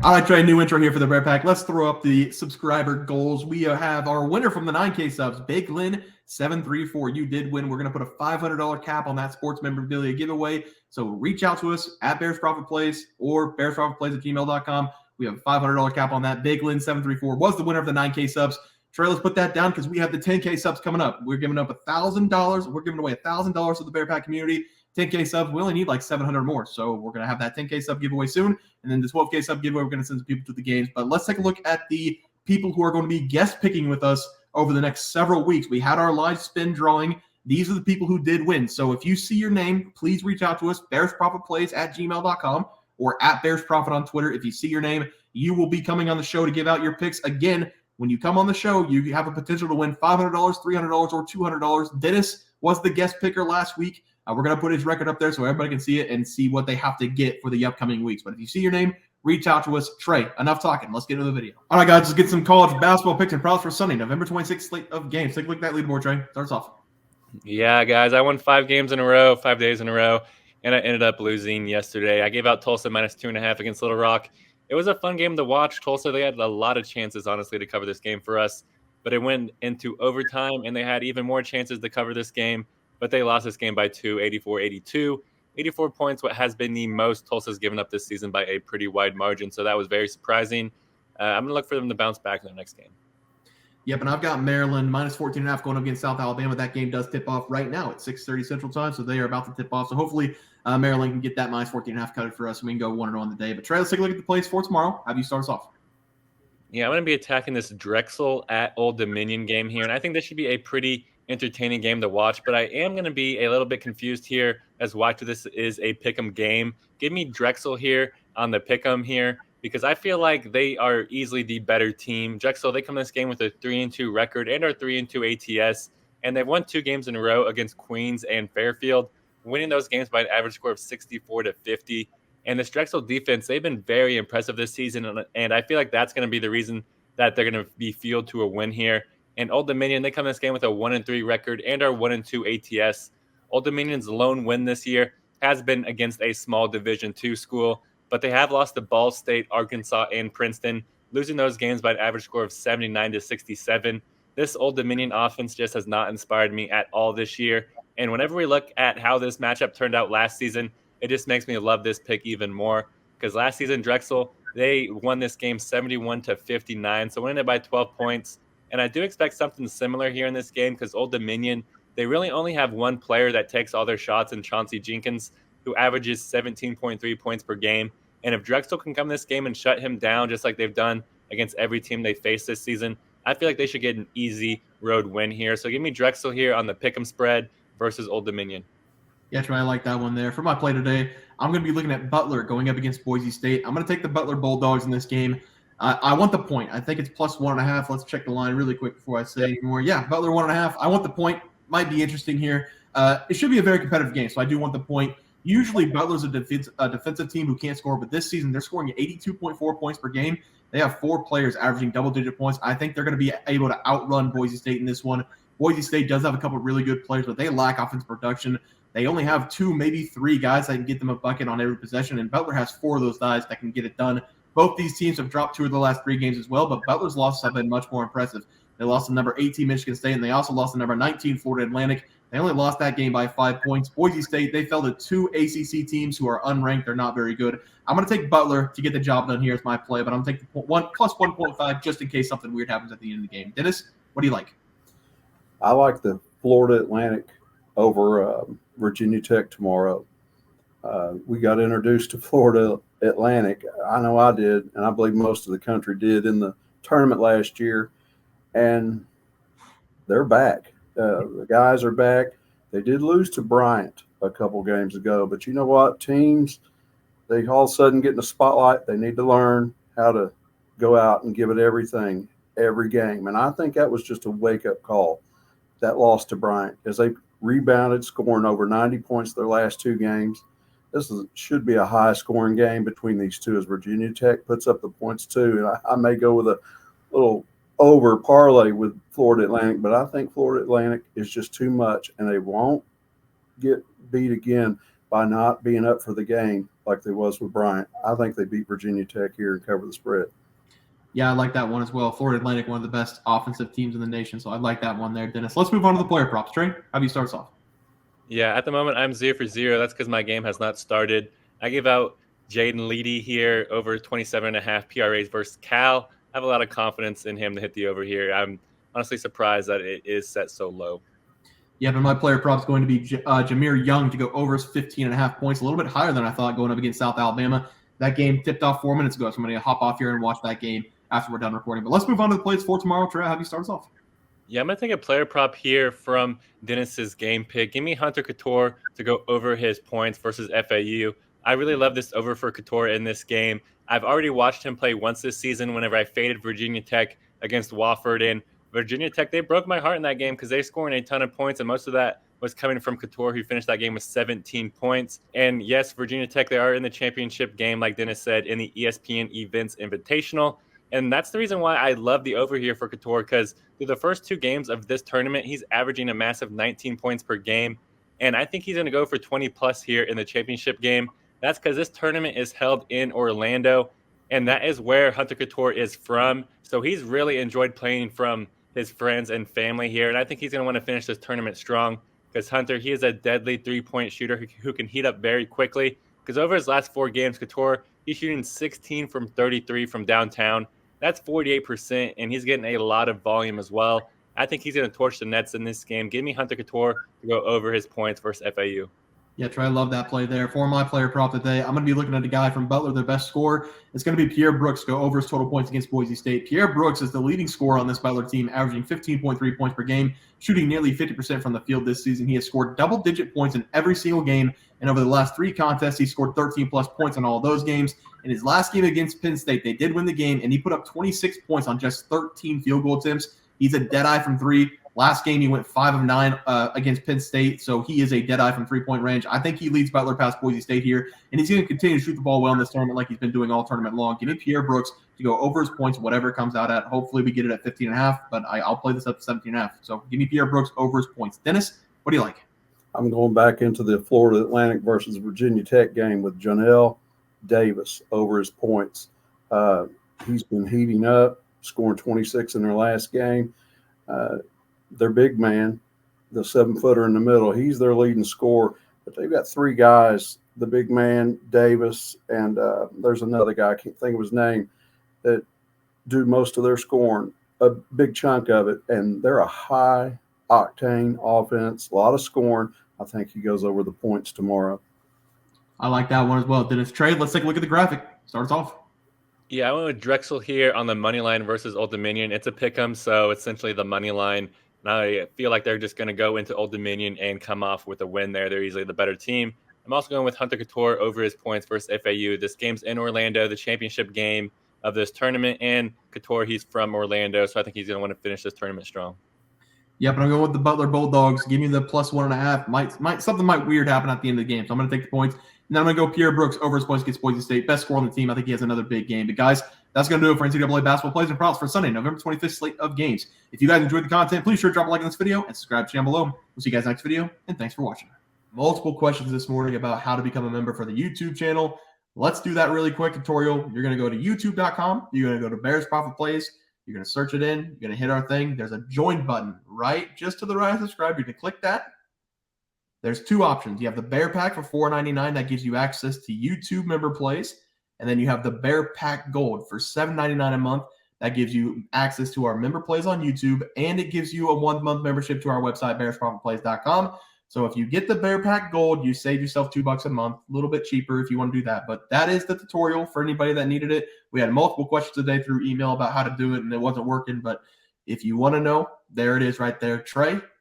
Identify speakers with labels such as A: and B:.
A: All right, Trey, new intro here for the Bear Pack. Let's throw up the subscriber goals. We have our winner from the 9K subs, Big Lynn 734. You did win. We're going to put a $500 cap on that sports memorabilia giveaway. So reach out to us at Bears Profit Plays or bearsprofitplays@gmail.com. We have a $500 cap on that. Big Lynn 734 was the winner of the 9K subs. Trey, let's put that down because we have the 10K subs coming up. We're giving up $1,000. We're giving away $1,000 to the Bear Pack community. 10K subs, we only need like 700 more. So we're going to have that 10K sub giveaway soon. And then the 12K sub giveaway, we're going to send some people to the games. But let's take a look at the people who are going to be guest picking with us over the next several weeks. We had our live spin drawing. These are the people who did win. So if you see your name, please reach out to us, bearsprofitplays@gmail.com or at bearsprofit on Twitter. If you see your name, you will be coming on the show to give out your picks. Again, when you come on the show, you have a potential to win $500, $300, or $200. Dennis was the guest picker last week. We're going to put his record up there so everybody can see it and see what they have to get for the upcoming weeks. But if you see your name, reach out to us. Trey, enough talking. Let's get into the video. All right, guys, let's get some college basketball picks and props for Sunday, November 26th slate of games. Take a look at that leaderboard, Trey. Starts off.
B: Yeah, guys, I won 5 games in a row, 5 days in a row, and I ended up losing yesterday. I gave out Tulsa minus 2.5 against Little Rock. It was a fun game to watch. Tulsa, they had a lot of chances, honestly, to cover this game for us. But it went into overtime, and they had even more chances to cover this game. But they lost this game by 2, 84-82. 84 points, what has been the most Tulsa's given up this season by a pretty wide margin. So that was very surprising. I'm going to look for them to bounce back in their next game.
A: Yep, and I've got Maryland minus 14.5 going up against South Alabama. That game does tip off right now at 6:30 Central Time, so they are about to tip off. So hopefully Maryland can get that minus 14.5 covered for us, and we can go 1-0 on the day. But Trey, let's take a look at the plays for tomorrow. How do you start us off?
B: Yeah, I'm going to be attacking this Drexel at Old Dominion game here, and I think this should be a pretty entertaining game to watch, but I am going to be a little bit confused here as why this is a pick'em game. Give me Drexel here on the pick'em here because I feel like they are easily the better team. Drexel, they come in this game with a 3-2 record and are 3-2 ATS, and they've won 2 games in a row against Queens and Fairfield, winning those games by an average score of 64-50. And this Drexel defense, they've been very impressive this season, and I feel like that's going to be the reason that they're going to be fueled to a win here. And Old Dominion, they come in this game with a 1-3 record and are 1-2 ATS. Old Dominion's lone win this year has been against a small Division II school, but they have lost to Ball State, Arkansas, and Princeton, losing those games by an average score of 79-67. This Old Dominion offense just has not inspired me at all this year. And whenever we look at how this matchup turned out last season, it just makes me love this pick even more. Because last season, Drexel, they won this game 71-59, so winning it by 12 points. And I do expect something similar here in this game because Old Dominion, they really only have one player that takes all their shots in Chauncey Jenkins, who averages 17.3 points per game. And if Drexel can come this game and shut him down just like they've done against every team they face this season, I feel like they should get an easy road win here. So give me Drexel here on the pick'em spread versus Old Dominion.
A: Yeah, Trey, I like that one there. For my play today, I'm going to be looking at Butler going up against Boise State. I'm going to take the Butler Bulldogs in this game. I want the point. I think it's plus 1.5. Let's check the line really quick before I say any more. Yeah, Butler 1.5. I want the point. Might be interesting here. It should be a very competitive game, so I do want the point. Usually Butler's a defensive team who can't score, but this season they're scoring 82.4 points per game. They have 4 players averaging double-digit points. I think they're going to be able to outrun Boise State in this one. Boise State does have a couple of really good players, but they lack offensive production. They only have 2, maybe 3 guys that can get them a bucket on every possession, and Butler has 4 of those guys that can get it done. Both these teams have dropped 2 of the last 3 games as well, but Butler's losses have been much more impressive. They lost to number 18 Michigan State, and they also lost to number 19 Florida Atlantic. They only lost that game by 5 points. Boise State, they fell to 2 ACC teams who are unranked. They're not very good. I'm going to take Butler to get the job done here as my play, but I'm going to take the plus 1.5 just in case something weird happens at the end of the game. Dennis, what do you like?
C: I like the Florida Atlantic over Virginia Tech tomorrow. We got introduced to Florida Atlantic. I know I did, and I believe most of the country did in the tournament last year, and they're back. The guys are back. They did lose to Bryant a couple games ago, but you know what? Teams, they all of a sudden get in the spotlight. They need to learn how to go out and give it everything every game, and I think that was just a wake-up call, that loss to Bryant, as they rebounded, scoring over 90 points their last 2 games. Should be a high-scoring game between these two as Virginia Tech puts up the points too. And I may go with a little over parlay with Florida Atlantic, but I think Florida Atlantic is just too much, and they won't get beat again by not being up for the game like they was with Bryant. I think they beat Virginia Tech here and cover the spread.
A: Yeah, I like that one as well. Florida Atlantic, one of the best offensive teams in the nation, so I like that one there, Dennis. Let's move on to the player props. Trey, how do you start us off?
B: Yeah, at the moment I'm 0 for 0. That's because my game has not started. I give out Jaden Leedy here over 27.5 PRAs versus Cal. I have a lot of confidence in him to hit the over here. I'm honestly surprised that it is set so low.
A: Yeah, but my player prop is going to be Jameer Young to go over 15.5 points, a little bit higher than I thought going up against South Alabama. That game tipped off 4 minutes ago, so I'm going to hop off here and watch that game after we're done recording. But let's move on to the plays for tomorrow. Trey, how do you start us off?
B: Yeah, I'm going to take a player prop here from Dennis's game pick. Give me Hunter Cattoor to go over his points versus FAU. I really love this over for Cattoor in this game. I've already watched him play once this season whenever I faded Virginia Tech against Wofford. And Virginia Tech, they broke my heart in that game because they scored a ton of points, and most of that was coming from Cattoor, who finished that game with 17 points. And yes, Virginia Tech, they are in the championship game, like Dennis said, in the ESPN Events Invitational. And that's the reason why I love the over here for Cattoor, because through the first 2 games of this tournament, he's averaging a massive 19 points per game. And I think he's going to go for 20 plus here in the championship game. That's because this tournament is held in Orlando, and that is where Hunter Cattoor is from. So he's really enjoyed playing from his friends and family here. And I think he's going to want to finish this tournament strong, because Hunter, he is a deadly 3-point shooter who can heat up very quickly. Because over his last 4 games, Cattoor, he's shooting 16 from 33 from downtown. That's 48%, and he's getting a lot of volume as well. I think he's going to torch the Nets in this game. Give me Hunter Cattoor to go over his points versus FAU.
A: Yeah, Trey, I love that play there. For my player prop today, I'm going to be looking at a guy from Butler, their best scorer. It's going to be Pierre Brooks, go over his total points against Boise State. Pierre Brooks is the leading scorer on this Butler team, averaging 15.3 points per game, shooting nearly 50% from the field this season. He has scored double-digit points in every single game, and over the last 3 contests, he scored 13-plus points in all of those games. In his last game against Penn State, they did win the game, and he put up 26 points on just 13 field goal attempts. He's a dead-eye from 3. Last game, he went 5 of 9 against Penn State, so he is a dead-eye from 3-point range. I think he leads Butler past Boise State here, and he's going to continue to shoot the ball well in this tournament like he's been doing all tournament long. Give me Pierre Brooks to go over his points, whatever it comes out at. Hopefully we get it at 15.5, but I'll play this up to 17.5. So give me Pierre Brooks over his points. Dennis, what do you like?
C: I'm going back into the Florida Atlantic versus Virginia Tech game with Johnell Davis over his points. He's been heating up, scoring 26 in their last game. Their big man, the 7-footer in the middle, he's their leading scorer. But they've got 3 guys, the big man, Davis, and there's another guy, I can't think of his name, that do most of their scoring, a big chunk of it. And they're a high-octane offense, a lot of scoring. I think he goes over the points tomorrow.
A: I like that one as well. Dennis, Trey, let's take a look at the graphic. Start us off.
B: Yeah, I went with Drexel here on the money line versus Old Dominion. It's a pick'em, so essentially the money line. And I feel like they're just going to go into Old Dominion and come off with a win there. They're easily the better team. I'm also going with Hunter Cattoor over his points versus FAU. This game's in Orlando, the championship game of this tournament. And Cattoor, he's from Orlando, so I think he's going to want to finish this tournament strong.
A: Yep, and I'm going with the Butler Bulldogs. Give me the plus 1.5. Something might weird happen at the end of the game, so I'm going to take the points. And then I'm going to go Pierre Brooks over his points against Boise State. Best scorer on the team. I think he has another big game. But, guys, that's going to do it for NCAA basketball plays and props for Sunday, November 25th slate of games. If you guys enjoyed the content, please sure to drop a like on this video and subscribe to the channel below. We'll see you guys next video, and thanks for watching. Multiple questions this morning about how to become a member for the YouTube channel. Let's do that really quick tutorial. You're going to go to youtube.com. You're going to go to Bears Profit Plays. You're going to search it in. You're going to hit our thing. There's a join button right just to the right of subscribe. You're going to click that. There's 2 options. You have the Bear Pack for $4.99. That gives you access to YouTube member plays. And then you have the Bear Pack Gold for $7.99 a month. That gives you access to our member plays on YouTube. And it gives you a 1-month membership to our website, bearsprofitplays.com. So if you get the Bear Pack Gold, you save yourself $2 a month. A little bit cheaper if you want to do that. But that is the tutorial for anybody that needed it. We had multiple questions today through email about how to do it, and it wasn't working. But if you want to know, there it is right there. Trey,